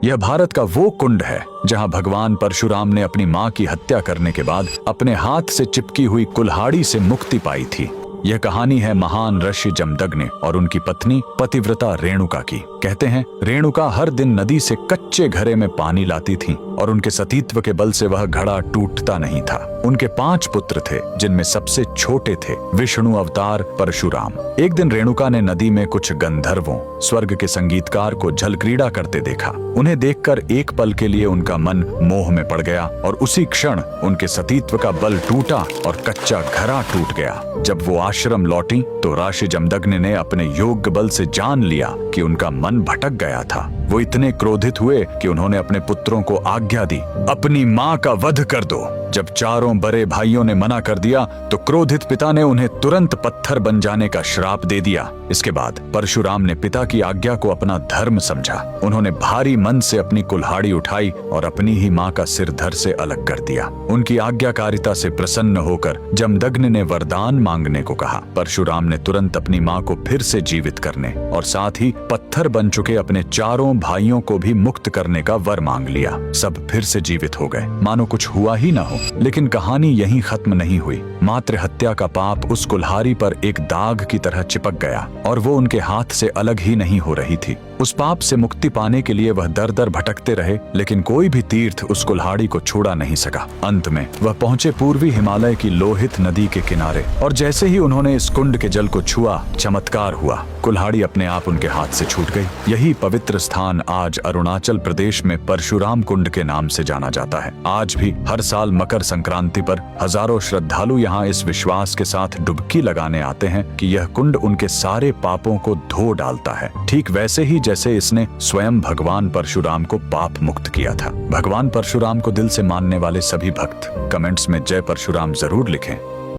यह भारत का वो कुंड है जहां भगवान परशुराम ने अपनी मां की हत्या करने के बाद अपने हाथ से चिपकी हुई कुल्हाड़ी से मुक्ति पाई थी। यह कहानी है महान ऋषि जमदग्नि और उनकी पत्नी पतिव्रता रेणुका की। कहते हैं रेणुका हर दिन नदी से कच्चे घड़े में पानी लाती थीं और उनके सतीत्व के बल से वह घड़ा टूटता नहीं था। उनके 5 पुत्र थे जिनमें सबसे छोटे थे विष्णु अवतार परशुराम। एक दिन रेणुका ने नदी में कुछ गंधर्वों स्वर्ग के संगीतकार को जल क्रीड़ा करते देखा। उन्हें देखकर एक पल के लिए उनका मन मोह में पड़ गया और उसी क्षण उनके सतीत्व का बल टूटा और कच्चा घड़ा टूट गया। जब वो आश्रम लौटी तो ऋषि जमदग्नि ने अपने योग बल से जान लिया कि उनका मन भटक गया था। वो इतने क्रोधित हुए कि उन्होंने अपने पुत्रों को आज्ञा दी, अपनी मां का वध कर दो। जब चारों बड़े भाइयों ने मना कर दिया तो क्रोधित पिता ने उन्हें तुरंत पत्थर बन जाने का श्राप दे दिया। इसके बाद परशुराम ने पिता की आज्ञा को अपना धर्म समझा। उन्होंने भारी मन से अपनी कुल्हाड़ी उठाई और अपनी ही मां का सिर धड़ से अलग कर दिया। उनकी आज्ञाकारिता से प्रसन्न होकर जमदग्नि ने वरदान मांगने को कहा। परशुराम ने तुरंत अपनी मां को फिर से जीवित करने और साथ ही पत्थर बन चुके अपने चारों भाइयों को भी मुक्त करने का वर मांग लिया। सब फिर से जीवित हो गए, मानो कुछ हुआ ही ना हो। लेकिन कहानी यहीं खत्म नहीं हुई। मातृ हत्या का पाप उस कुल्हाड़ी पर एक दाग की तरह चिपक गया और वो उनके हाथ से अलग ही नहीं हो रही थी। उस पाप से मुक्ति पाने के लिए वह दर दर भटकते रहे, लेकिन कोई भी तीर्थ उस कुल्हाड़ी को छुड़ा नहीं सका। अंत में वह पहुंचे पूर्वी हिमालय की लोहित नदी के किनारे और जैसे ही उन्होंने इस कुंड के जल को छुआ, चमत्कार हुआ। कुल्हाड़ी अपने आप उनके हाथ से छूट गई। यही पवित्र स्थान आज अरुणाचल प्रदेश में परशुराम कुंड के नाम से जाना जाता है। आज भी हर साल मकर संक्रांति पर हजारों श्रद्धालु यहाँ इस विश्वास के साथ डुबकी लगाने आते हैं कि यह कुंड उनके सारे पापों को धो डालता है, ठीक वैसे ही जैसे इसने स्वयं भगवान परशुराम को पाप मुक्त किया था। भगवान परशुराम को दिल से मानने वाले सभी भक्त कमेंट्स में जय परशुराम जरूर लिखें।